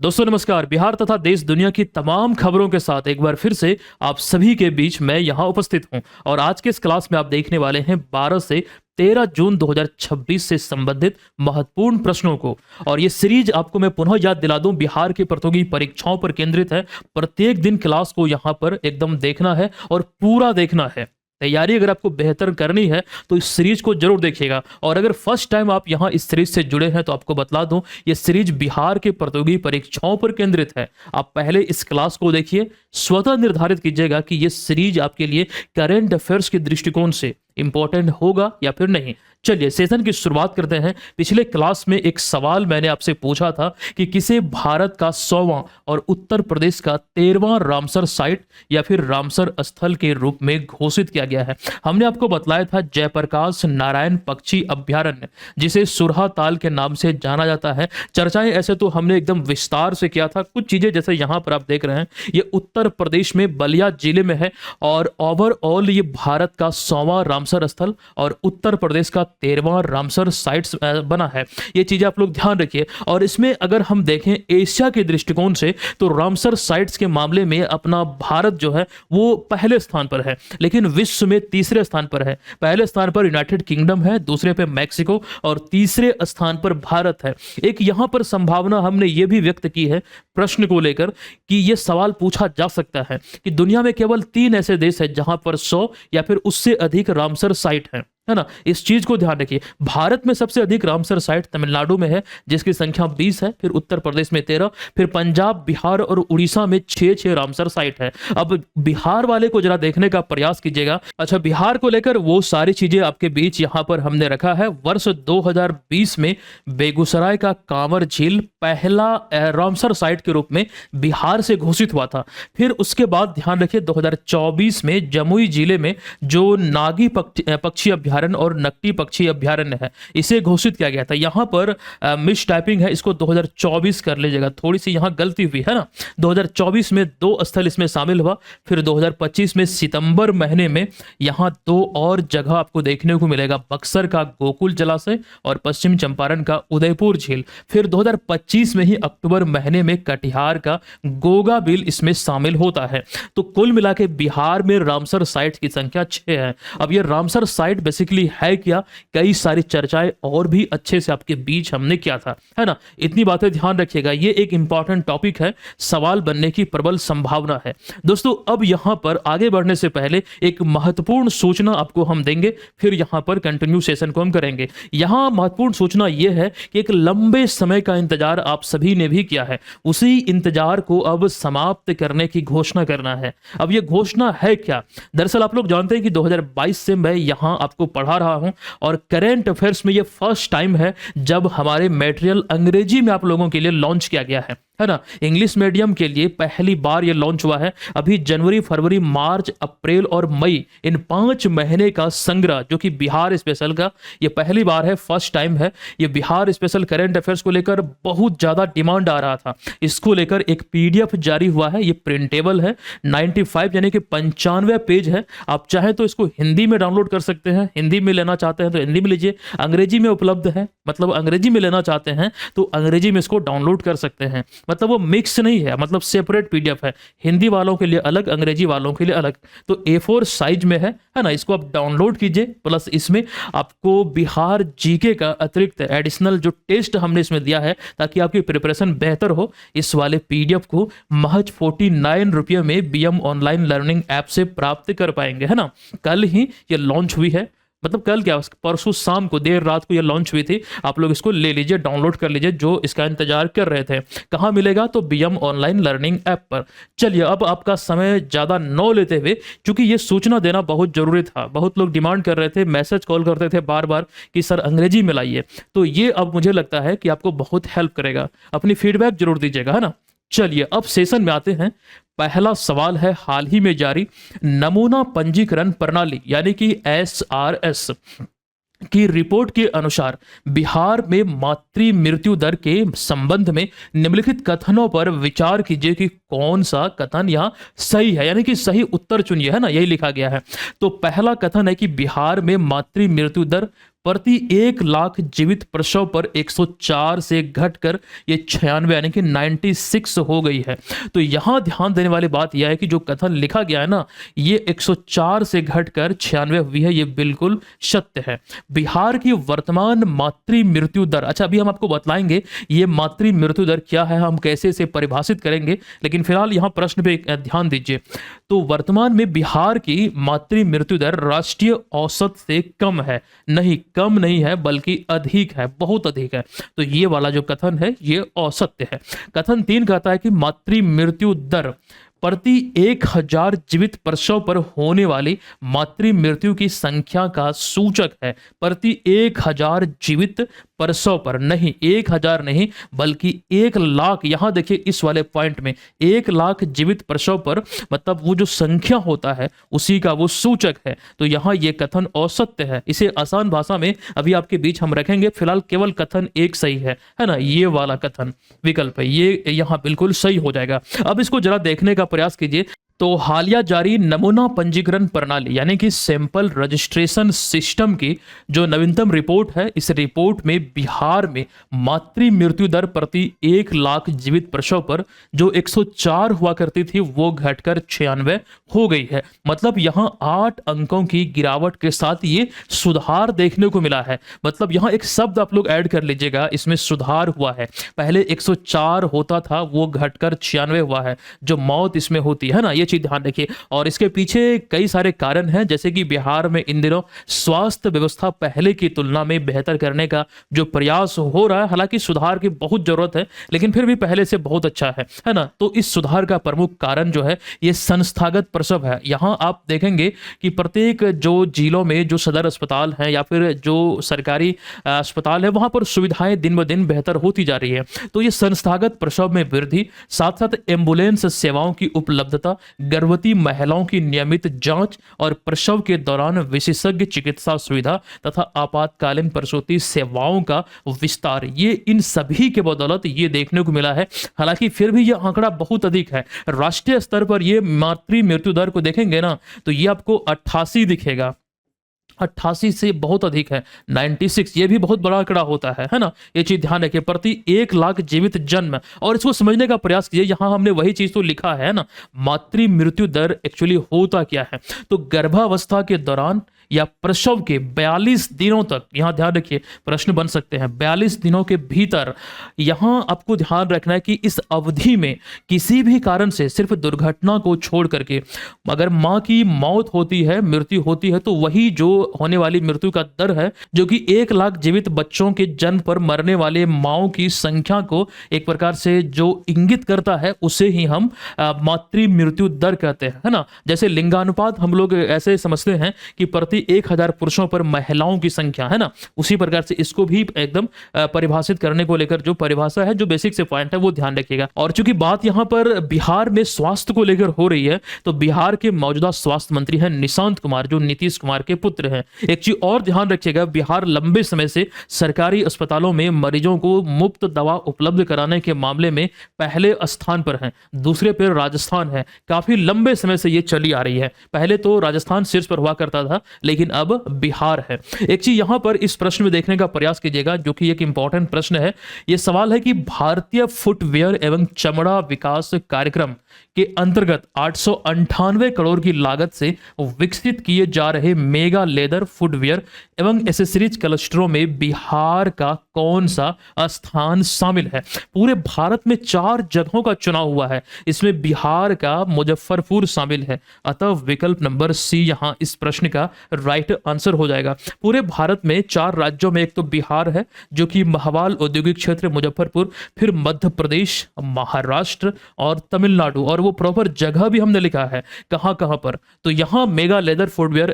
दोस्तों नमस्कार। बिहार तथा देश दुनिया की तमाम खबरों के साथ एक बार फिर से आप सभी के बीच मैं यहां उपस्थित हूं और आज के इस क्लास में आप देखने वाले हैं 12 से 13 जून 2026 से संबंधित महत्वपूर्ण प्रश्नों को। और ये सीरीज आपको मैं पुनः याद दिला दूं, बिहार की प्रतियोगी परीक्षाओं पर केंद्रित है। प्रत्येक दिन क्लास को यहां पर एकदम देखना है और पूरा देखना है। तैयारी अगर आपको बेहतर करनी है तो इस सीरीज को जरूर देखिएगा। और अगर फर्स्ट टाइम आप यहाँ इस सीरीज से जुड़े हैं तो आपको बतला दूं, ये सीरीज बिहार के प्रतियोगी परीक्षाओं पर केंद्रित है। आप पहले इस क्लास को देखिए, स्वतः निर्धारित कीजिएगा कि ये सीरीज आपके लिए करंट अफेयर्स के दृष्टिकोण से इंपॉर्टेंट होगा या फिर नहीं। चलिए सेशन की शुरुआत करते हैं। पिछले क्लास में एक सवाल मैंने आपसे पूछा था कि किसे भारत का 100वां और उत्तर प्रदेश का 13वां रामसर साइट या फिर रामसर स्थल के रूप में घोषित किया गया है। हमने आपको बतलाया था जयप्रकाश नारायण पक्षी अभ्यारण्य, जिसे सुरहा ताल के नाम से जाना जाता है। चर्चाएं ऐसे तो हमने एकदम विस्तार से किया था। कुछ चीजें जैसे यहाँ पर आप देख रहे हैं, ये उत्तर प्रदेश में बलिया जिले में है और ओवरऑल ये भारत का 100वां रामसर स्थल और उत्तर प्रदेश का 13वां रामसर साइट्स बना है। ये चीजें आप लोग ध्यान रखिए। और इसमें अगर हम देखें एशिया के दृष्टिकोण से तो रामसर साइट्स के मामले में अपना भारत जो है वो पहले स्थान पर है, लेकिन विश्व में तीसरे स्थान पर है। पहले स्थान पर यूनाइटेड किंगडम है, दूसरे पे मैक्सिको और तीसरे स्थान पर भारत है। एक यहां पर संभावना हमने ये भी व्यक्त की है प्रश्न को लेकर कि यह सवाल पूछा जा सकता है कि दुनिया में केवल 3 ऐसे देश हैं जहां पर 100 या फिर उससे अधिक रामसर साइट है ना। इस चीज को ध्यान रखिए। भारत में सबसे अधिक रामसर साइट तमिलनाडु में है जिसकी संख्या 20 है, फिर उत्तर प्रदेश में 13, फिर पंजाब, बिहार और उड़ीसा में 6 रामसर साइट है। अब बिहार वाले को जरा देखने का प्रयास कीजिएगा। अच्छा, बिहार को लेकर वो सारी चीजें आपके बीच यहां पर हमने रखा है। वर्ष 2020 में बेगूसराय का कांवर झील पहला रामसर साइट के रूप में बिहार से घोषित हुआ था। फिर उसके बाद ध्यान रखिए 2024 में जमुई जिले में जो नागी पक्षी अभ्यारण्य और नकटी पक्षी अभ्यारण्य है, इसे घोषित किया गया था। यहां पर मिस टाइपिंग है, इसको 2024 कर लीजिएगा, थोड़ी सी यहां गलती हुई है ना। 2024 में 2 स्थल इसमें शामिल हुआ। फिर 2025 में सितंबर महीने में यहां 2 और जगह आपको देखने को मिलेगा, बक्सर का गोकुल जलाशय और पश्चिम चंपारण का उदयपुर झील। फिर 2025 में ही अक्टूबर महीने में कटिहार का गोगा बिल इसमें शामिल होता है। तो कुल मिला के बिहार में रामसर साइट की संख्या 6 है। अब ये रामसर साइट बेसिकली है क्या, कई सारी चर्चाएं और भी अच्छे से आपके बीच हमने किया था, है ना। इतनी बातें ध्यान रखिएगा, ये एक इंपॉर्टेंट टॉपिक है, सवाल बनने की प्रबल संभावना है। दोस्तों अब यहां पर आगे बढ़ने से पहले एक महत्वपूर्ण सूचना आपको हम देंगे, फिर यहां पर कंटिन्यू सेशन को हम करेंगे। यहां महत्वपूर्ण सूचना यह है कि एक लंबे समय का इंतजार आप सभी ने भी किया है, उसी इंतजार को अब समाप्त करने की घोषणा करना है। अब यह घोषणा है क्या? दरअसल आप लोग जानते हैं कि 2022 से मैं यहां आपको पढ़ा रहा हूं और करेंट अफेयर्स में यह फर्स्ट टाइम है जब हमारे मटेरियल अंग्रेजी में आप लोगों के लिए लॉन्च किया गया है ना। इंग्लिश मीडियम के लिए पहली बार ये लॉन्च हुआ है। अभी जनवरी, फरवरी, मार्च, अप्रैल और मई, इन 5 महीने का संग्रह जो कि बिहार स्पेशल का ये पहली बार है, फर्स्ट टाइम है। ये बिहार स्पेशल करंट अफेयर्स को लेकर बहुत ज्यादा डिमांड आ रहा था। इसको लेकर एक पीडीएफ जारी हुआ है, ये प्रिंटेबल है, 95 यानी कि 95 पेज है। आप चाहें तो इसको हिंदी में डाउनलोड कर सकते हैं, हिंदी में लेना चाहते हैं तो हिंदी में लीजिए, अंग्रेजी में उपलब्ध है, मतलब अंग्रेजी में लेना चाहते हैं तो अंग्रेजी में इसको डाउनलोड कर सकते हैं। मतलब वो मिक्स नहीं है, मतलब सेपरेट पीडीएफ है, हिंदी वालों के लिए अलग, अंग्रेजी वालों के लिए अलग। तो A4 साइज में है ना। इसको आप डाउनलोड कीजिए, प्लस इसमें आपको बिहार जीके का अतिरिक्त एडिशनल जो टेस्ट हमने इसमें दिया है ताकि आपकी प्रिपरेशन बेहतर हो, इस वाले पीडीएफ को महज 49 रुपये में BM ऑनलाइन लर्निंग ऐप से प्राप्त कर पाएंगे, है ना। कल ही ये लॉन्च हुई है, मतलब कल क्या, परसों शाम को देर रात को ये लॉन्च हुई थी। आप लोग इसको ले लीजिए, डाउनलोड कर लीजिए जो इसका इंतजार कर रहे थे। कहाँ मिलेगा? तो BM ऑनलाइन लर्निंग ऐप पर। चलिए अब आपका समय ज़्यादा न लेते हुए, क्योंकि ये सूचना देना बहुत जरूरी था, बहुत लोग डिमांड कर रहे थे, मैसेज कॉल करते थे बार बार कि सर अंग्रेजी में लाइए, तो ये अब मुझे लगता है कि आपको बहुत हेल्प करेगा। अपनी फीडबैक जरूर दीजिएगा, है ना। चलिए अब सेशन में आते हैं। पहला सवाल है हाल ही में जारी नमूना पंजीकरण प्रणाली यानी कि SRS की रिपोर्ट के अनुसार बिहार में मातृ मृत्यु दर के संबंध में निम्नलिखित कथनों पर विचार कीजिए कि कौन सा कथन यहाँ सही है, यानी कि सही उत्तर चुनिए, है ना, यही लिखा गया है। तो पहला कथन है कि बिहार में मातृ मृत्यु दर प्रति 1 लाख जीवित प्रसव पर 104 से घटकर ये 96 यानी कि 96 हो गई है। तो यहां ध्यान देने वाली बात यह है कि जो कथन लिखा गया है ना, ये 104 से घटकर 96 हुई है, ये बिल्कुल सत्य है। बिहार की वर्तमान मातृ मृत्यु दर, अच्छा अभी हम आपको बतलाएंगे ये मातृ मृत्यु दर क्या है, हम कैसे इसे परिभाषित करेंगे, लेकिन फिलहाल यहां प्रश्न पे ध्यान दीजिए। तो वर्तमान में बिहार की मातृ मृत्यु दर राष्ट्रीय औसत से कम है, नहीं कम नहीं है बल्कि अधिक है, बहुत अधिक है। तो ये वाला जो कथन है ये असत्य है। कथन 3 कहता है कि मातृ मृत्यु दर प्रति 1000 जीवित प्रसव पर होने वाली मातृ मृत्यु की संख्या का सूचक है। प्रति 1000 जीवित प्रसव पर, नहीं 1000 नहीं बल्कि 1 लाख, यहां देखिए इस वाले पॉइंट में 1 लाख जीवित प्रसव पर, मतलब वो जो संख्या होता है उसी का वो सूचक है। तो यहां ये कथन असत्य है। इसे आसान भाषा में अभी आपके बीच हम रखेंगे, फिलहाल केवल कथन एक सही है ना, ये वाला कथन विकल्प है, ये यहां बिल्कुल सही हो जाएगा। अब इसको जरा देखने का प्रयास कीजिए। तो हालिया जारी नमूना पंजीकरण प्रणाली यानी कि सैंपल रजिस्ट्रेशन सिस्टम की जो नवीनतम रिपोर्ट है, इस रिपोर्ट में बिहार में मातृ मृत्यु दर प्रति 1 लाख जीवित प्रसव पर जो 104 हुआ करती थी वो घटकर 96 हो गई है। मतलब यहां 8 अंकों की गिरावट के साथ ये सुधार देखने को मिला है। मतलब यहां एक शब्द आप लोग ऐड कर लीजिएगा, इसमें सुधार हुआ है। पहले 104 होता था वो घटकर 96 हुआ है। जो मौत इसमें होती है ना, ये चीज ध्यान रखिए। और इसके पीछे कई सारे कारण हैं, जैसे कि बिहार में इन दिनों स्वास्थ्य व्यवस्था पहले की तुलना में बेहतर करने का जो प्रयास हो रहा है, हालांकि सुधार की बहुत जरूरत है लेकिन फिर भी पहले से बहुत अच्छा है ना। तो इस सुधार का प्रमुख कारण जो है ये संस्थागत प्रसव है। यहां आप देखेंगे कि प्रत्येक जो जिलों में जो सदर अस्पताल है या फिर जो सरकारी अस्पताल है वहां पर सुविधाएं दिन ब दिन बेहतर होती जा रही है। तो ये संस्थागत प्रसव में वृद्धि, साथ साथ एम्बुलेंस सेवाओं की उपलब्धता, गर्भवती महिलाओं की नियमित जांच और प्रसव के दौरान विशेषज्ञ चिकित्सा सुविधा तथा आपातकालीन प्रसूति सेवाओं का विस्तार, ये इन सभी के बदौलत ये देखने को मिला है। हालांकि फिर भी ये आंकड़ा बहुत अधिक है। राष्ट्रीय स्तर पर ये मातृ मृत्यु दर को देखेंगे ना तो ये आपको 88 दिखेगा। 88 से बहुत अधिक है, 96, ये भी बहुत बड़ा आंकड़ा होता है ना। ये चीज ध्यान रखिए, प्रति 1 लाख जीवित जन्म। और इसको समझने का प्रयास कीजिए, यहां हमने वही चीज तो लिखा है ना, मातृ मृत्यु दर एक्चुअली होता क्या है। तो गर्भावस्था के दौरान या प्रसव के 42 दिनों तक, यहां ध्यान रखिए प्रश्न बन सकते हैं, 42 दिनों के भीतर यहां आपको ध्यान रखना है कि इस अवधि में किसी भी कारण से सिर्फ दुर्घटना को छोड़ करके अगर मां की मौत होती है, मृत्यु होती है, तो वही जो होने वाली मृत्यु का दर है जो कि 1 लाख जीवित बच्चों के जन्म पर मरने वाले माओं की संख्या को एक प्रकार से जो इंगित करता है उसे ही हम मातृ मृत्यु दर कहते हैं, है ना। जैसे लिंगानुपात हम लोग ऐसे समझते हैं कि प्रति 1000 पुरुषों पर महिलाओं की संख्या, है ना, उसी प्रकार से इसको भी एकदम परिभाषित करने को लेकर जो परिभाषा है, जो बेसिक से पॉइंट है वो ध्यान रखिएगा। और चूंकि बात यहां पर बिहार में स्वास्थ्य को लेकर हो रही है तो बिहार के मौजूदा स्वास्थ्य मंत्री हैं निशांत कुमार, जो नीतीश कुमार के पुत्र हैं। एक चीज और ध्यान रखिएगा, बिहार लंबे समय से सरकारी अस्पतालों में मरीजों को मुफ्त दवा उपलब्ध कराने के मामले में पहले स्थान पर है, दूसरे पर राजस्थान है। काफी लंबे समय से ये चली आ रही है, पहले तो राजस्थान शीर्ष पर हुआ करता था लेकिन अब बिहार है। एक चीज यहां पर इस प्रश्न में देखने का प्रयास कीजिएगा जो कि एक इंपॉर्टेंट प्रश्न है। यह सवाल है कि भारतीय फुटवेयर एवं चमड़ा विकास कार्यक्रम के अंतर्गत 898 करोड़ की लागत से विकसित किए जा रहे मेगा लेदर फुटवेयर एवं एसेसरीज क्लस्टरों में बिहार का कौन सा स्थान शामिल है। पूरे भारत में 4 जगहों का चुनाव हुआ है, इसमें बिहार का मुजफ्फरपुर शामिल है। अतः विकल्प नंबर सी यहां इस प्रश्न का राइट आंसर हो जाएगा। पूरे भारत में 4 राज्यों में एक तो बिहार है जो कि महावाल औद्योगिक क्षेत्र मुजफ्फरपुर, फिर मध्य प्रदेश, महाराष्ट्र और तमिलनाडु, और वो प्रॉपर जगह भी हमने लिखा है कहां कहां पर। तो यहां मेगा लेदर फुटवेयर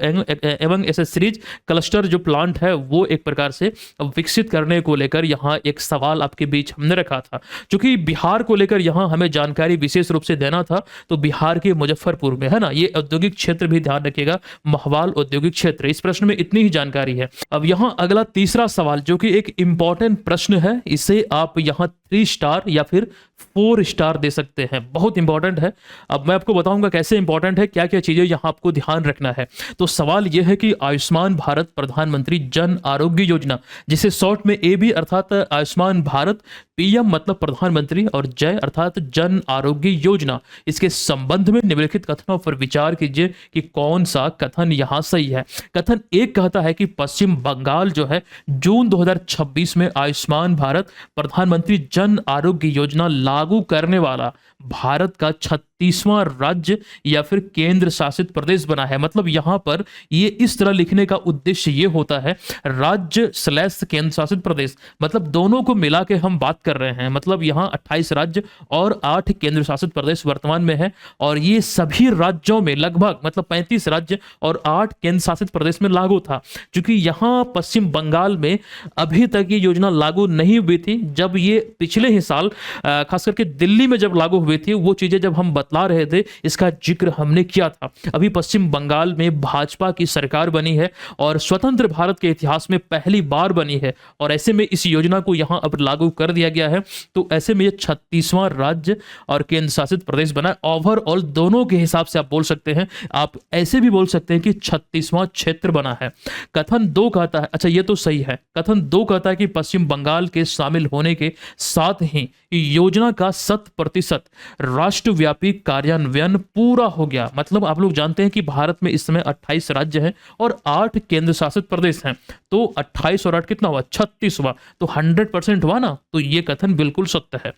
एवं एसेसरीज क्लस्टर जो प्लांट है वो एक प्रकार से विकसित करने को लेकर यहां एक सवाल आपके बीच हमने रखा था। क्योंकि बिहार को लेकर यहां हमें जानकारी विशेष रूप से देना था, तो बिहार के मुजफ्फरपुर में, है ना, ये औद्योगिक क्षेत्र भी ध्यान रखिएगा, महावाल औद्योगिक क्षेत्र। इस प्रश्न में इतनी ही जानकारी है। अब यहां अगला तीसरा सवाल जो कि एक इंपॉर्टेंट प्रश्न है, इसे आप यहां 3 स्टार या फिर 4 स्टार दे सकते हैं। बहुत इंपॉर्टेंट है। अब मैं आपको बताऊंगा कैसे इंपॉर्टेंट है, क्या क्या चीज़ें यहाँ आपको ध्यान रखना है। तो सवाल यह है कि आयुष्मान भारत प्रधानमंत्री जन आरोग्य योजना, जिसे शॉर्ट में AB अर्थात आयुष्मान भारत, PM मतलब प्रधानमंत्री और जय अर्थात जन आरोग्य योजना, इसके संबंध में निम्नलिखित कथनों पर विचार कीजिए कि कौन सा कथन यहाँ सही है। कथन एक कहता है कि पश्चिम बंगाल जो है जून 2026 में आयुष्मान भारत प्रधानमंत्री जन आरोग्य योजना लागू करने वाला भारत का 36वां राज्य या फिर केंद्र शासित प्रदेश बना है। मतलब यहां पर ये इस तरह लिखने का उद्देश्य ये होता है, राज्य / केंद्र शासित प्रदेश, मतलब दोनों को मिला के हम बात कर रहे हैं। मतलब यहां 28 राज्य और 8 केंद्र शासित प्रदेश वर्तमान में है, और ये सभी राज्यों में लगभग मतलब 35 राज्य और 8 केंद्र शासित प्रदेश में लागू था। क्योंकि यहां पश्चिम बंगाल में अभी तक ये योजना लागू नहीं हुई थी। जब ये पिछले ही साल खास करके दिल्ली में जब लागू हुई थी, वो चीजें जब हम बतला रहे थे इसका जिक्र हमने किया था। अभी पश्चिम बंगाल में भाजपा की सरकार बनी है और स्वतंत्र भारत के इतिहास में पहली बार बनी है, और ऐसे में इस योजना को यहां अब लागू कर दिया गया है। तो ऐसे में ये 36वां राज्य और केंद्र शासित प्रदेश बना। ओवरऑल दोनों के हिसाब से आप बोल सकते हैं, आप ऐसे भी बोल सकते हैं कि 36वां क्षेत्र बना है। कथन 2 कहता है, अच्छा ये तो सही है, कथन 2 कहता है कि पश्चिम बंगाल के शामिल होने के साथ ही योजना का 100% राष्ट्रव्यापी कार्यान्वयन पूरा हो गया। मतलब आप लोग जानते हैं कि भारत में इस समय 28 राज्य हैं और 8 केंद्र शासित प्रदेश हैं। तो 28 और 8 कितना हुआ? 36 हुआ। तो 100% हुआ ना। तो ये कथन बिल्कुल सत्य है।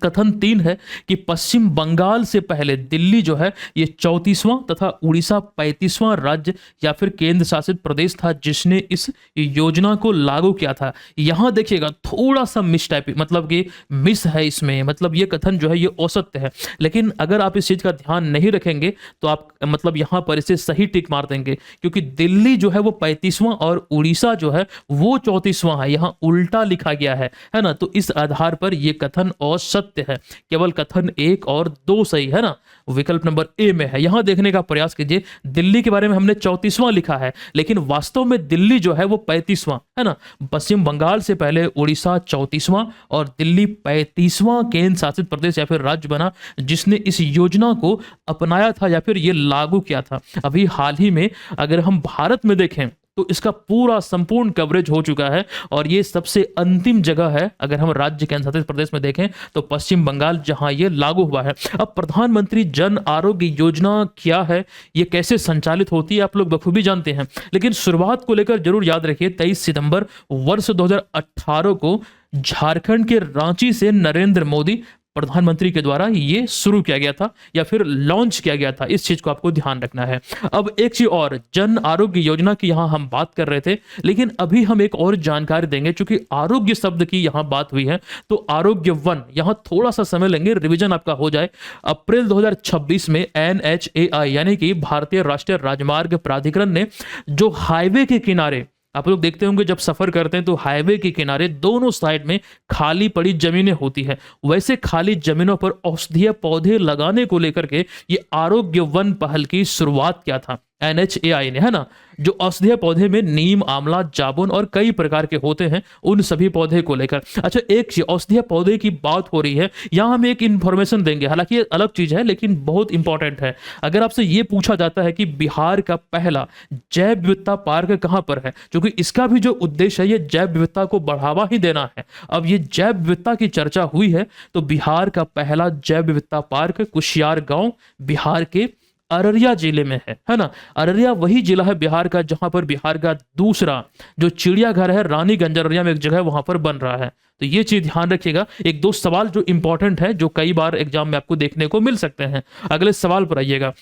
कथन 3 है कि पश्चिम बंगाल से पहले दिल्ली जो है ये 34वां तथा उड़ीसा 35वां राज्य या फिर केंद्र शासित प्रदेश था जिसने इस योजना को लागू किया था। यहां देखिएगा थोड़ा सा मिस टाइपिंग, मतलब कि मिस है इसमें, मतलब ये कथन जो है ये असत्य है। लेकिन अगर आप इस चीज का ध्यान नहीं रखेंगे तो आप मतलब यहां पर इसे सही टिक मार देंगे, क्योंकि दिल्ली जो है वो 35वां और उड़ीसा जो है वो 34वां है। यहां उल्टा लिखा गया है ना। तो इस आधार पर यह कथन सत्य है। केवल कथन 1 और 2 सही है ना। विकल्प नंबर ए में है। यहां देखने का प्रयास कीजिए, दिल्ली के बारे में हमने 34वां लिखा है, लेकिन वास्तव में दिल्ली जो है वो 35वां है ना। पश्चिम बंगाल से पहले उड़ीसा 34वां और दिल्ली 35वां केंद्र शासित प्रदेश या फिर राज्य बना जिसने इस योजना को अपनाया था या फिर ये लागू किया था। अभी हाल ही में अगर हम भारत में देखें तो इसका पूरा संपूर्ण कवरेज हो चुका है, और ये सबसे अंतिम जगह है अगर हम राज्य केंद्र शासित प्रदेश में देखें तो पश्चिम बंगाल, जहां ये लागू हुआ है। अब प्रधानमंत्री जन आरोग्य योजना क्या है, ये कैसे संचालित होती है, आप लोग बखूबी जानते हैं, लेकिन शुरुआत को लेकर जरूर याद रखिए 23 सितंबर वर्ष 2018 को झारखंड के रांची से नरेंद्र मोदी प्रधानमंत्री के द्वारा ये शुरू किया गया था या फिर लॉन्च किया गया था। इस चीज को आपको ध्यान रखना है। अब एक चीज और, जन आरोग्य योजना की यहां हम बात कर रहे थे, लेकिन अभी हम एक और जानकारी देंगे। चूंकि आरोग्य शब्द की यहां बात हुई है तो आरोग्य वन यहां थोड़ा सा समय लेंगे, रिवीजन आपका हो जाए। अप्रैल 2026 में NHAI यानी कि भारतीय राष्ट्रीय राजमार्ग प्राधिकरण ने जो हाईवे के किनारे, आप लोग देखते होंगे जब सफर करते हैं तो हाईवे के किनारे दोनों साइड में खाली पड़ी जमीनें होती है, वैसे खाली जमीनों पर औषधीय पौधे लगाने को लेकर के ये आरोग्य वन पहल की शुरुआत किया था NHAI ने, है ना। जो औषधीय पौधे में नीम, आंवला, जामुन और कई प्रकार के होते हैं, उन सभी पौधे को लेकर। अच्छा, एक चीज औषधीय पौधे की बात हो रही है, यहां हम एक इंफॉर्मेशन देंगे, हालांकि ये अलग चीज है लेकिन बहुत इंपॉर्टेंट है। अगर आपसे ये पूछा जाता है कि बिहार का पहला जैव विविधता पार्क कहां पर है, क्योंकि इसका भी जो उद्देश्य है ये जैव विविधता को बढ़ावा ही देना है। अब ये जैव विविधता की चर्चा हुई है तो बिहार का पहला जैव विविधता पार्क कुशियार गांव बिहार के अररिया जिले में है ना। अररिया वही जिला है बिहार का जहां पर बिहार का दूसरा जो चिड़ियाघर है रानीगंज अररिया में एक जगह वहां पर बन रहा है। तो ये चीज ध्यान रखिएगा। एक दो सवाल जो इंपॉर्टेंट है जो कई बार एग्जाम में आपको देखने को मिल सकते हैं। अगले सवाल पर आइएगा।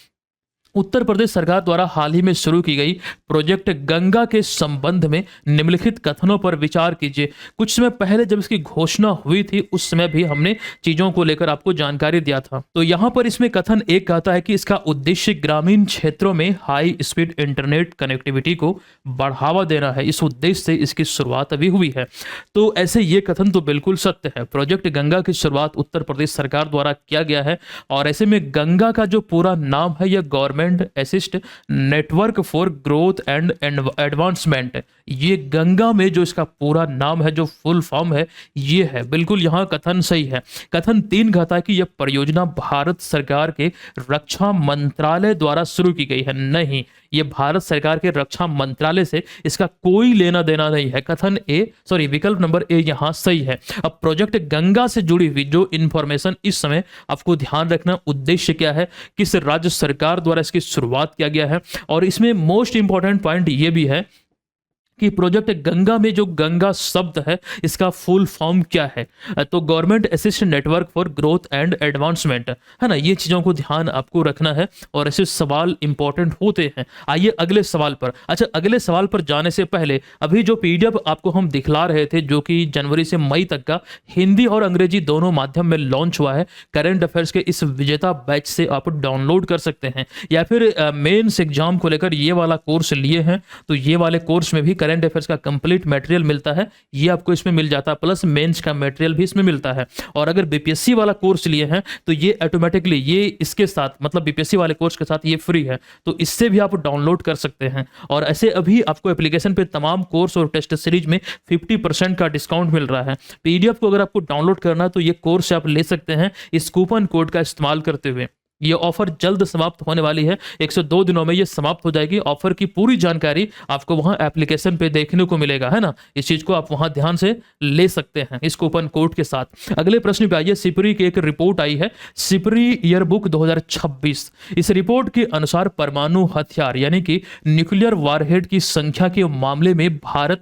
उत्तर प्रदेश सरकार द्वारा हाल ही में शुरू की गई प्रोजेक्ट गंगा के संबंध में निम्नलिखित कथनों पर विचार कीजिए। कुछ समय पहले जब इसकी घोषणा हुई थी उस समय भी हमने चीजों को लेकर आपको जानकारी दिया था। तो यहां पर इसमें कथन एक कहता है कि इसका उद्देश्य ग्रामीण क्षेत्रों में हाई स्पीड इंटरनेट कनेक्टिविटी को बढ़ावा देना है। इस उद्देश्य से इसकी शुरुआत अभी हुई है। तो ऐसे ये कथन तो बिल्कुल सत्य है। प्रोजेक्ट गंगा की शुरुआत उत्तर प्रदेश सरकार द्वारा किया गया है, और ऐसे में गंगा का जो पूरा नाम है यह government government assist network for growth and advancement. ये गंगा में जो इसका पूरा नाम है, जो फुल फॉर्म है, ये है। बिल्कुल यहाँ कथन सही है। कथन 3 कहता है कि यह परियोजना भारत सरकार के रक्षा मंत्रालय द्वारा शुरू की गई है। नहीं, ये भारत सरकार के रक्षा मंत्रालय से इसका कोई लेना देना नहीं है। कथन विकल्प नंबर ए यहाँ सही है। अब प्रोजेक्ट गंगा से जुड़ी हुई जो इंफॉर्मेशन इस समय आपको ध्यान रखना, उद्देश्य क्या है, किस राज्य सरकार द्वारा इसकी शुरुआत किया गया है, और इसमें मोस्ट इंपॉर्टेंट पॉइंट ये भी है कि प्रोजेक्ट गंगा में जो गंगा शब्द है इसका फुल फॉर्म क्या है। तो government assist network for growth and advancement, है ना। ये चीज़ों को ध्यान आपको रखना है और ऐसे सवाल इंपॉर्टेंट होते हैं। आइए अगले सवाल पर। अच्छा, अगले सवाल पर जाने से पहले अभी जो पीडीएफ आपको हम दिखला रहे थे, जो कि जनवरी से मई तक का हिंदी और अंग्रेजी दोनों माध्यम में लॉन्च हुआ है, करंट अफेयर्स के इस विजेता बैच से आप डाउनलोड कर सकते हैं, या फिर मेंस एग्जाम को लेकर ये वाला कोर्स लिए हैं तो ये वाले कोर्स में भी करंट अफेयर्स का कंप्लीट मटेरियल मिलता है, ये आपको इसमें मिल जाता है, प्लस मेंस का मटेरियल भी इसमें मिलता है। और अगर बीपीएससी वाला कोर्स लिए हैं तो ये ऑटोमेटिकली ये इसके साथ, मतलब बीपीएससी वाले कोर्स के साथ ये फ्री है, तो इससे भी आप डाउनलोड कर सकते हैं। और ऐसे अभी आपको एप्लीकेशन पे तमाम कोर्स और टेस्ट सीरीज में 50% का डिस्काउंट मिल रहा है। पीडीएफ को अगर आपको डाउनलोड करना है तो ये कोर्स आप ले सकते हैं इस कूपन कोड का इस्तेमाल करते हुए। ये ऑफर जल्द समाप्त होने वाली है, 102 दिनों में ये समाप्त हो जाएगी। ऑफर की पूरी जानकारी आपको वहां एप्लीकेशन पे देखने को मिलेगा, है ना। इस चीज को आप वहां ध्यान से ले सकते हैं इस कूपन कोड के साथ। अगले प्रश्न पे आइए। सिपरी की एक रिपोर्ट आई है, सिपरी ईयरबुक 2026। इस रिपोर्ट के अनुसार परमाणु हथियार यानी कि न्यूक्लियर वारहेड की संख्या के मामले में भारत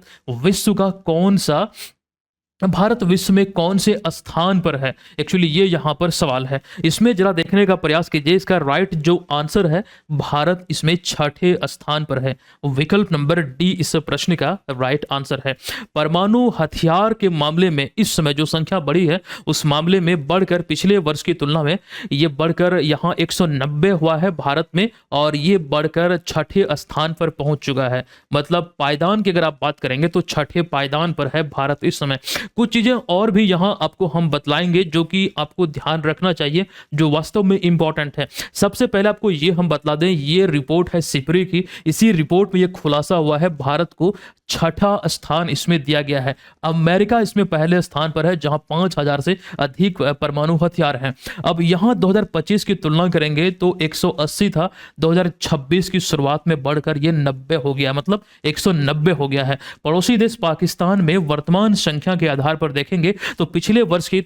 विश्व में कौन से स्थान पर है। एक्चुअली ये यहाँ पर सवाल है, इसमें जरा देखने का प्रयास कीजिए। इसका राइट जो आंसर है, भारत इसमें 6ठे स्थान पर है। विकल्प नंबर डी इस प्रश्न का राइट आंसर है। परमाणु हथियार के मामले में इस समय जो संख्या बढ़ी है, उस मामले में बढ़कर पिछले वर्ष की तुलना में ये बढ़कर यहाँ 190 हुआ है भारत में, और ये बढ़कर 6ठे स्थान पर पहुंच चुका है। मतलब पायदान की अगर आप बात करेंगे तो 6ठे पायदान पर है भारत इस समय। कुछ चीजें और भी यहां आपको हम बतलाएंगे जो कि आपको ध्यान रखना चाहिए, जो वास्तव में इंपॉर्टेंट है। सबसे पहले आपको ये हम बतला दें, ये रिपोर्ट है सिपरी की। इसी रिपोर्ट में ये खुलासा हुआ है, भारत को 6ठा स्थान इसमें दिया गया है। अमेरिका इसमें पहले स्थान पर है, जहां 5000 से अधिक परमाणु हथियार हैं। अब यहां 2025 की तुलना करेंगे तो 180 था, 2026 की शुरुआत में बढ़कर ये 90 हो गया, मतलब 190 हो गया है। पड़ोसी देश पाकिस्तान में वर्तमान संख्या के आधार पर देखेंगे तो पिछले वर्ष की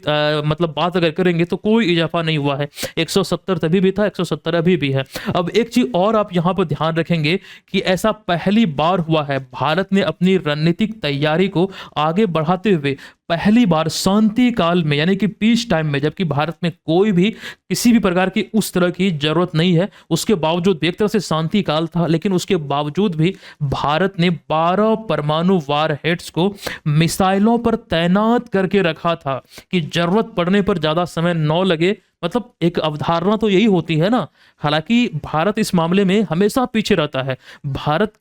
मतलब बात अगर करेंगे तो कोई इजाफा नहीं हुआ है। 170 तभी भी था, 170 अभी भी है। अब एक चीज और आप यहां पर ध्यान रखेंगे कि ऐसा पहली बार हुआ है, भारत ने अपनी रणनीतिक तैयारी को आगे बढ़ाते हुए पहली बार शांति काल में यानी कि पीस टाइम में, जबकि भारत में कोई भी किसी भी प्रकार की उस तरह की जरूरत नहीं है, उसके बावजूद एक तरह से शांति काल था, लेकिन उसके बावजूद भी भारत ने 12 परमाणु वारहेड्स को मिसाइलों पर तैनात करके रखा था कि जरूरत पड़ने पर ज्यादा समय न लगे। मतलब एक अवधारणा तो यही होती है ना। हालांकि भारत इस मामले में हमेशा पीछे रहता है। भारत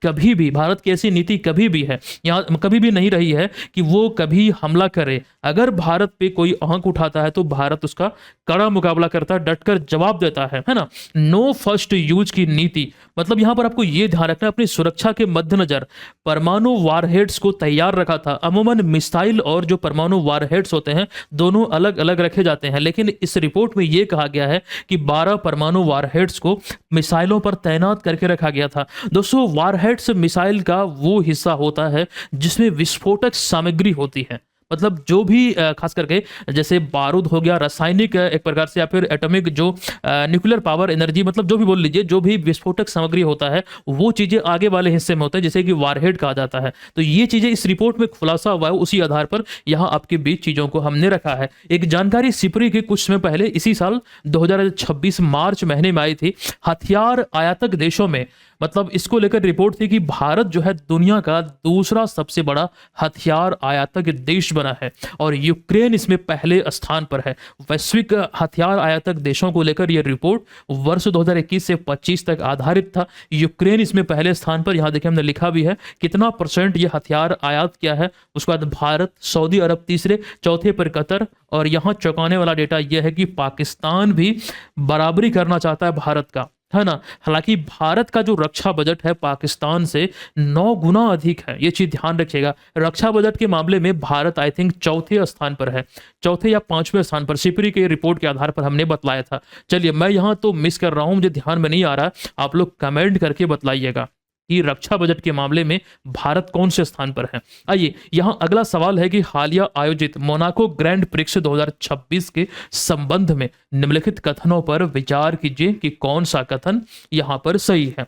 की ऐसी नीति कभी भी है, यहाँ कभी भी नहीं रही है कि वो कभी हमला करे। अगर भारत पे कोई आंख उठाता है तो भारत उसका कड़ा मुकाबला करता है, डटकर जवाब देता है ना। नो फर्स्ट यूज की नीति, मतलब यहां पर आपको यह ध्यान रखना, अपनी सुरक्षा के मद्देनजर परमाणु वारहेड्स को तैयार रखा था। अमूमन मिसाइल और जो परमाणु वारहेड्स होते हैं दोनों अलग अलग रखे जाते हैं, लेकिन इस रिपोर्ट में यह कहा गया है कि 12 परमाणु वारहेड्स को मिसाइलों पर तैनात करके रखा गया था। दोस्तों, वारहेड्स मिसाइल का वो हिस्सा होता है जिसमें विस्फोटक सामग्री होती है। मतलब जो भी खास करके जैसे बारूद हो गया, रासायनिक एक प्रकार से, या फिर एटॉमिक जो न्यूक्लियर पावर एनर्जी, मतलब जो भी बोल लीजिए, जो भी विस्फोटक सामग्री होता है वो चीजें आगे वाले हिस्से में होता है, जैसे कि वारहेड कहा जाता है। तो ये चीजें इस रिपोर्ट में खुलासा हुआ है, उसी आधार पर यहाँ आपके बीच चीजों को हमने रखा है। एक जानकारी सिपरी के कुछ समय पहले इसी साल 2026 मार्च महीने में आई थी। हथियार आयातक देशों में, मतलब इसको लेकर रिपोर्ट थी कि भारत जो है दुनिया का दूसरा सबसे बड़ा हथियार आयातक देश बना है और यूक्रेन इसमें पहले स्थान पर है। वैश्विक हथियार आयातक देशों को लेकर यह रिपोर्ट वर्ष 2021 से 25 तक आधारित था। यूक्रेन इसमें पहले स्थान पर, यहां देखिए हमने लिखा भी है कितना % ये हथियार आयात किया है। उसके बाद भारत, सऊदी अरब तीसरे, चौथे पर कतर, और यहां चौंकाने वाला डेटा यह है कि पाकिस्तान भी बराबरी करना चाहता है भारत का। है ना। हालांकि भारत का जो रक्षा बजट है पाकिस्तान से 9 गुना अधिक है, ये चीज ध्यान रखिएगा। रक्षा बजट के मामले में भारत आई थिंक चौथे स्थान पर है, चौथे या पांचवें स्थान पर, सिपरी के रिपोर्ट के आधार पर हमने बतलाया था। चलिए, मैं यहाँ तो मिस कर रहा हूँ, मुझे ध्यान में नहीं आ रहा, आप लोग कमेंट करके बतलाइएगा कि रक्षा बजट के मामले में भारत कौन से स्थान पर है। आइए, यहां अगला सवाल है कि हालिया आयोजित मोनाको ग्रैंड प्रिक्स 2026 के संबंध में निम्नलिखित कथनों पर विचार कीजिए कि कौन सा कथन यहां पर सही है।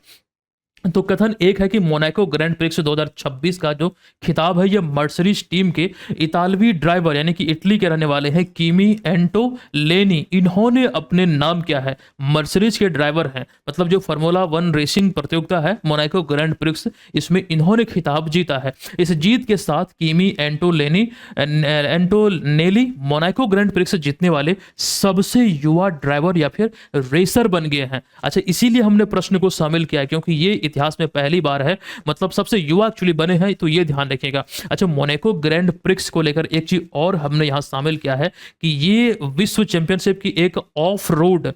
तो कथन एक है कि मोनाको ग्रैंड प्रिक्स 2026 का जो खिताब है, यह मर्सिडीज टीम के इतालवी ड्राइवर यानी कि इटली के रहने वाले हैं किमी एंटोलेनी, इन्होंने अपने नाम किया है। मर्सिडीज के ड्राइवर हैं, मतलब जो फार्मूला 1 रेसिंग प्रतियोगिता है मोनाको ग्रैंड प्रिक्स, इसमें इन्होंने खिताब जीता है। इस जीत के साथ Kimi Antonelli Monaco grand prix जीतने वाले सबसे युवा ड्राइवर या फिर रेसर बन गए हैं। अच्छा, इसीलिए हमने प्रश्न को शामिल किया है, क्योंकि ये इतिहास में पहली बार है, मतलब सबसे युवा एक्चुअली बने हैं, तो ये ध्यान रखिएगा। अच्छा, मोनाको ग्रैंड प्रिक्स को लेकर एक चीज और हमने यहां शामिल किया है कि ये विश्व चैंपियनशिप की एक ऑफ रोड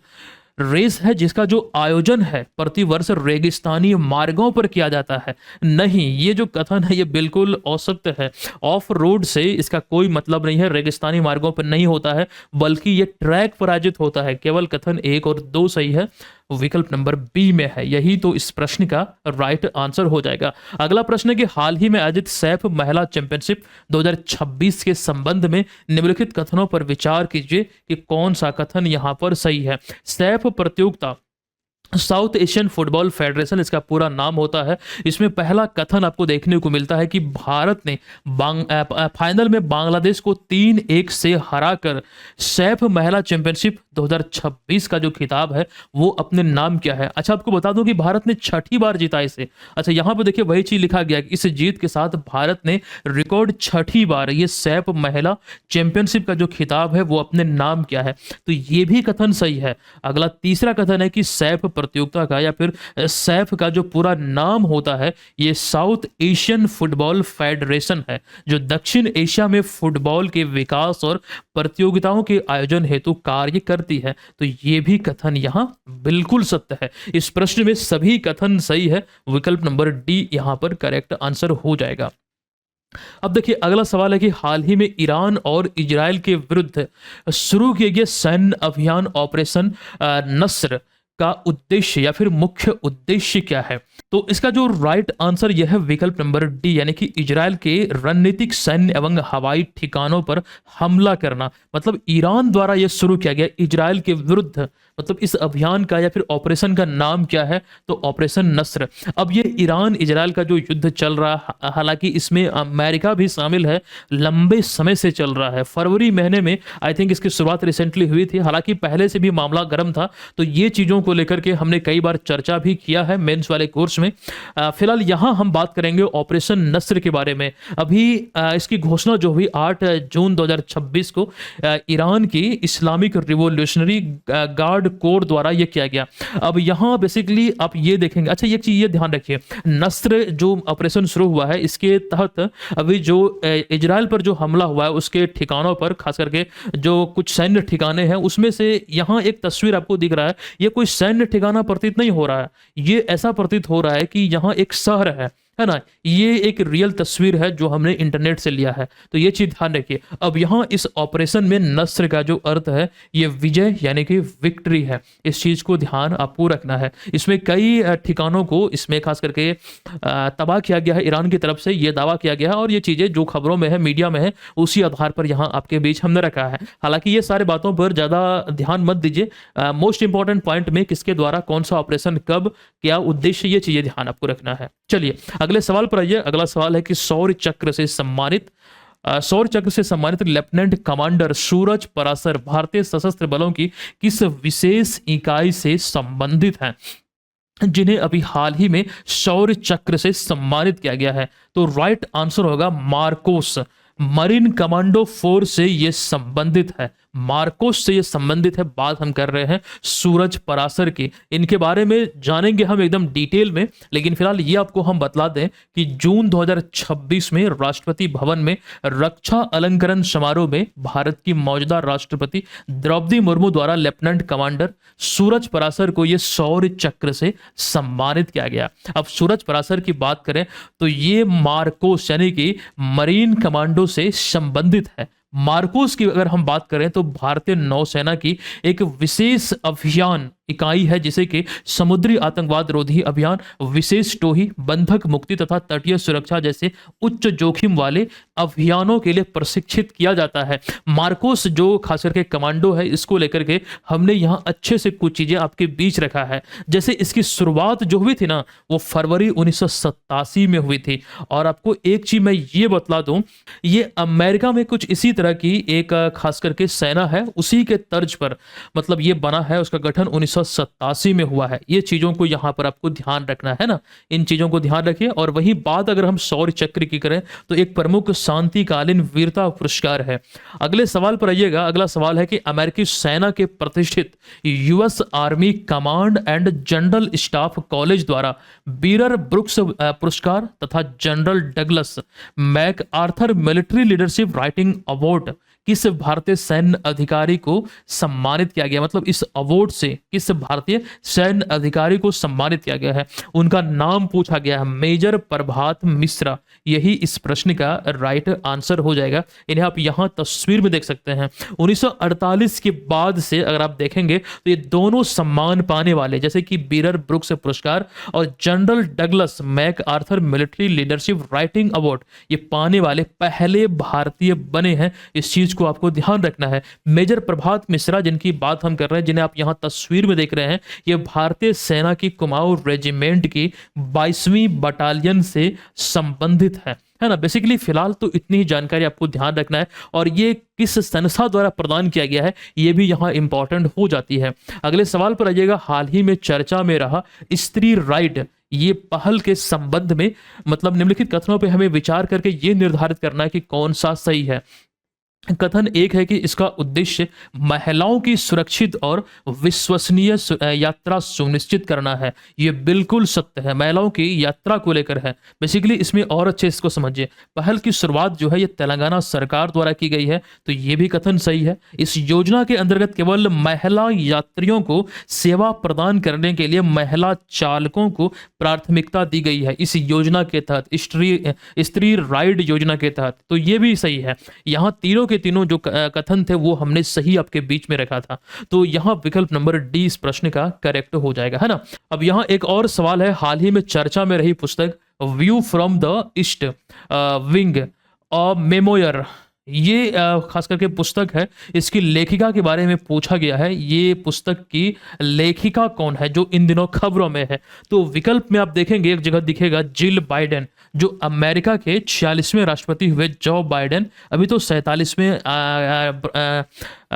रेस है, जिसका जो आयोजन है प्रतिवर्ष रेगिस्तानी मार्गों पर किया जाता है। नहीं, ये जो कथन है ये बिल्कुल औसत है। ऑफ रोड से इसका कोई मतलब नहीं है, रेगिस्तानी मार्गों पर नहीं होता है, बल्कि ये ट्रैक पर आयोजित होता है। केवल कथन 1 और 2 सही है, विकल्प नंबर बी में है, यही तो इस प्रश्न का राइट आंसर हो जाएगा। अगला प्रश्न है कि हाल ही में आयोजित सैफ महिला चैंपियनशिप 2026 के संबंध में निम्नलिखित कथनों पर विचार कीजिए कि कौन सा कथन यहां पर सही है। सैफ प्रतियोगिता साउथ एशियन फुटबॉल फेडरेशन इसका पूरा नाम होता है। इसमें पहला कथन आपको देखने को मिलता है कि भारत ने फाइनल में बांग्लादेश को 3-1 से हराकर सैफ महिला चैंपियनशिप 2026 का जो खिताब है वो अपने नाम किया है। अच्छा, आपको बता दूं कि भारत ने 6ठी बार जीता इसे। अच्छा, यहाँ पे देखिए वही चीज लिखा गया कि इस जीत के साथ भारत ने रिकॉर्ड 6ठी बार ये सैफ महिला चैंपियनशिप का जो खिताब है वो अपने नाम किया है, तो ये भी कथन सही है। अगला तीसरा कथन है कि सैफ प्रतियोगिता का या फिर सैफ का जो पूरा नाम होता है ये साउथ एशियन फुटबॉल फेडरेशन है, जो दक्षिण एशिया में फुटबॉल के विकास और प्रतियोगिताओं के आयोजन हेतु कार्य करती है। तो ये भी कथन यहां बिल्कुल सत्य है। इस प्रश्न में सभी कथन सही है, विकल्प नंबर डी यहां पर करेक्ट आंसर हो जाएगा। अब देखिए अगला सवाल है कि हाल ही में ईरान और इजराइल के विरुद्ध शुरू किए गए सैन्य अभियान ऑपरेशन नस्र का उद्देश्य या फिर मुख्य उद्देश्य क्या है। तो इसका जो राइट आंसर यह है विकल्प नंबर डी, यानी कि इजराइल के रणनीतिक सैन्य एवं हवाई ठिकानों पर हमला करना। मतलब ईरान द्वारा यह शुरू किया गया इजराइल के विरुद्ध, मतलब इस अभियान का या फिर ऑपरेशन का नाम क्या है, तो ऑपरेशन नस्र। अब ये ईरान इजराइल का जो युद्ध चल रहा है, हालांकि इसमें अमेरिका भी शामिल है, लंबे समय से चल रहा है। फरवरी महीने में आई थिंक इसकी शुरुआत रिसेंटली हुई थी, हालांकि पहले से भी मामला गर्म था। तो ये चीजों को लेकर के हमने कई बार चर्चा भी किया है मेंस वाले कोर्स में। फिलहाल यहां हम बात करेंगे ऑपरेशन नस्र के बारे में। अभी इसकी घोषणा जो हुई 8 जून 2026 को ईरान की इस्लामिक रिवोल्यूशनरी गार्ड कोर द्वारा यह किया गया। अब यहां बेसिकली आप ये देखेंगे, अच्छा एक चीज ये ध्यान रखिए, नस्र जो ऑपरेशन शुरू हुआ है इसके तहत अभी जो इजराइल पर जो हमला हुआ है उसके ठिकानों पर, खास करके जो कुछ सैन्य ठिकाने हैं उसमें से यहां एक तस्वीर आपको दिख रहा है, ये कोई सैन्य ठिकाना प्रतीत नहीं हो रहा है, ये ऐसा प्रतीत हो रहा है कि यहाँ एक शहर है ना। ये एक रियल तस्वीर है जो हमने इंटरनेट से लिया है, तो ये चीज ध्यान रखिए। अब यहाँ इस ऑपरेशन में नस्र का जो अर्थ है ये विजय यानी कि विक्ट्री है, इस चीज को ध्यान आपको रखना है। इसमें कई ठिकानों को इसमें खास करके तबाह किया गया है ईरान की तरफ से, ये दावा किया गया है, और ये चीजें जो खबरों में है मीडिया में है उसी आधार पर यहाँ आपके बीच हमने रखा है। हालांकि ये सारे बातों पर ज्यादा ध्यान मत दीजिए, मोस्ट इंपॉर्टेंट पॉइंट में किसके द्वारा कौन सा ऑपरेशन कब क्या उद्देश्य, ये चीजें ध्यान आपको रखना है। चलिए अगले सवाल पर आइए। अगला सवाल है कि शौर्य चक्र से सम्मानित लेफ्टिनेंट कमांडर सूरज पराशर भारतीय सशस्त्र बलों की किस विशेष इकाई से संबंधित हैं, जिन्हें अभी हाल ही में शौर्य चक्र से सम्मानित किया गया है। तो राइट आंसर होगा मार्कोस, मरीन कमांडो फोर्स से यह संबंधित है। मार्कोस से ये संबंधित है। बात हम कर रहे हैं सूरज पराशर की। इनके बारे में जानेंगे हम एकदम डिटेल में, लेकिन फिलहाल ये आपको हम बतला दें कि जून 2026 में राष्ट्रपति भवन में रक्षा अलंकरण समारोह में भारत की मौजूदा राष्ट्रपति द्रौपदी मुर्मू द्वारा लेफ्टिनेंट कमांडर सूरज पराशर को यह शौर्य चक्र से सम्मानित किया गया। अब सूरज पराशर की बात करें तो ये मार्कोस यानी कि मरीन कमांडो से संबंधित है। मार्कोस की अगर हम बात करें तो भारतीय नौसेना की एक विशेष अभियान इकाई है, जिसे कि समुद्री आतंकवाद रोधी अभियान, विशेष टोही, बंधक मुक्ति तथा तटीय सुरक्षा जैसे उच्च जोखिम वाले अभियानों के लिए प्रशिक्षित किया जाता है। मार्कोस जो खास करके कमांडो है, इसको लेकर के हमने यहाँ अच्छे से कुछ चीजें आपके बीच रखा है। जैसे इसकी शुरुआत जो हुई थी ना, वो फरवरी 1987 में हुई थी। और आपको एक चीज मैं ये बतला दूं, ये अमेरिका में कुछ इसी तरह की एक खास करके सेना है, उसी के तर्ज पर मतलब ये बना है। उसका गठन 1987 में हुआ है। ये चीजों को यहां पर आपको ध्यान रखना है ना, इन चीजों को ध्यान रखिए। और वही बात अगर हम शौर्य चक्र की करें तो एक प्रमुख शांतिकालीन वीरता पुरस्कार है। अगले सवाल पर आइएगा। अगला सवाल है कि अमेरिकी सेना के प्रतिष्ठित US army command and general staff college द्वारा बीरर ब्रुक्स पुरस्कार तथा general Douglas MacArthur military leadership writing award किस भारतीय सैन्य अधिकारी को सम्मानित किया गया। मतलब इस अवार्ड से किस भारतीय सैन्य अधिकारी को सम्मानित किया गया है, उनका नाम पूछा गया है, मेजर प्रभात मिश्रा। यही इस प्रश्न का राइट आंसर हो जाएगा। इन्हें आप यहां तस्वीर में देख सकते हैं। 1948 के बाद से अगर आप देखेंगे तो ये दोनों सम्मान पाने वाले, जैसे कि बीरर ब्रुक्स पुरस्कार और general Douglas MacArthur military leadership writing award, ये पाने वाले पहले भारतीय बने हैं। इस चीज को आपको ध्यान रखना है। मेजर प्रभात मिश्रा जिनकी बात हम कर रहे हैं, जिन्हें आप यहां तस्वीर में देख रहे हैं, ये भारतीय सेना की कुमाऊं रेजिमेंट की 22वीं बटालियन से संबंधित है ना। बेसिकली फिलहाल तो इतनी ही जानकारी आपको ध्यान रखना है। और ये किस संस्था द्वारा प्रदान किया गया है, ये भी यहाँ इंपॉर्टेंट हो जाती है। अगले सवाल पर आइएगा। हाल ही में चर्चा में रहा स्त्री राइट, ये पहल के संबंध में मतलब निम्नलिखित कथनों पे हमें विचार करके ये निर्धारित करना है कि कौन सा सही है। कथन एक है कि इसका उद्देश्य महिलाओं की सुरक्षित और विश्वसनीय यात्रा सुनिश्चित करना है। यह बिल्कुल सत्य है, महिलाओं की यात्रा को लेकर है। बेसिकली इसमें और अच्छे इसको समझिए। पहल की शुरुआत जो है ये तेलंगाना सरकार द्वारा की गई है, तो ये भी कथन सही है। इस योजना के अंतर्गत केवल महिला यात्रियों को सेवा प्रदान करने के लिए महिला चालकों को प्राथमिकता दी गई है इस योजना के तहत, स्त्री राइड योजना के तहत। तो ये भी सही है। यहाँ तीनों के तीनों जो कथन थे वो हमने सही आपके बीच में रखा था। तो यहां विकल्प नंबर डी इस प्रश्न का करेक्ट हो जाएगा, है ना। अब यहां एक और सवाल है। हाल ही में चर्चा में रही पुस्तक view from the east wing memoir, ये खास करके पुस्तक है, इसकी लेखिका के बारे में पूछा गया है। ये पुस्तक की लेखिका कौन है जो इन दिनों खबरों में है। तो विकल्प में आप देखेंगे एक जगह दिखेगा जिल बाइडेन, जो अमेरिका के 46वें राष्ट्रपति हुए जो बाइडेन, अभी तो 47वें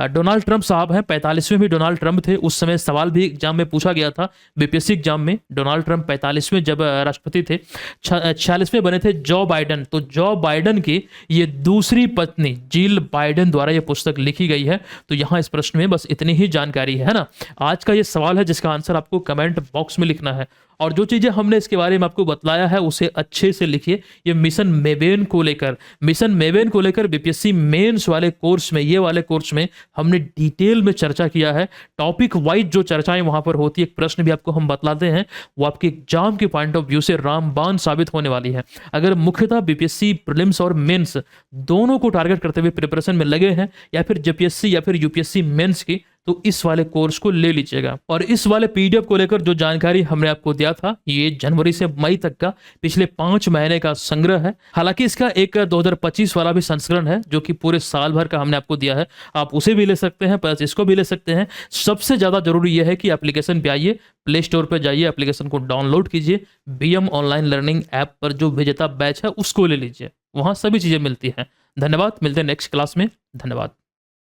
डोनाल्ड ट्रंप साहब हैं, 45वें भी डोनाल्ड ट्रंप थे। उस समय सवाल भी एग्जाम में पूछा गया था, बीपीएससी एग्जाम में। डोनाल्ड ट्रंप 45वें जब राष्ट्रपति थे, 46वें बने थे जो बाइडेन। तो जो बाइडेन की ये दूसरी पत्नी जिल बाइडेन द्वारा ये पुस्तक लिखी गई है। तो यहाँ इस प्रश्न में बस इतनी ही जानकारी है ना। आज का ये सवाल है जिसका आंसर आपको कमेंट बॉक्स में लिखना है। और जो चीजें हमने इसके बारे में आपको बतलाया है उसे अच्छे से लिखिए। ये मिशन मेवेन को लेकर बीपीएससी मेंस वाले कोर्स में, ये वाले कोर्स में हमने डिटेल में चर्चा किया है। टॉपिक वाइज जो चर्चाएं वहां पर होती है, एक प्रश्न भी आपको हम बतलाते हैं, वो आपके एग्जाम के पॉइंट ऑफ व्यू से रामबाण साबित होने वाली है। अगर मुख्यतः बीपीएससी प्रीलिम्स और मेंस दोनों को टारगेट करते हुए प्रिपरेशन में लगे हैं, या फिर जेपीएससी या फिर यूपीएससी मेंस की, तो इस वाले कोर्स को ले लीजिएगा। और इस वाले पीडीएफ को लेकर जो जानकारी हमने आपको दिया था, ये जनवरी से मई तक का पिछले 5 महीने का संग्रह है। हालांकि इसका एक 2025 वाला भी संस्करण है जो कि पूरे साल भर का हमने आपको दिया है। आप उसे भी ले सकते हैं, प्लस इसको भी ले सकते हैं। सबसे ज्यादा जरूरी यह है कि एप्लीकेशन पे आइए, प्ले स्टोर पर जाइए, एप्लीकेशन को डाउनलोड कीजिए, बीएम ऑनलाइन लर्निंग ऐप पर जो विजेता बैच है उसको ले लीजिए, वहां सभी चीजें मिलती हैं। धन्यवाद, मिलते हैं नेक्स्ट क्लास में। धन्यवाद।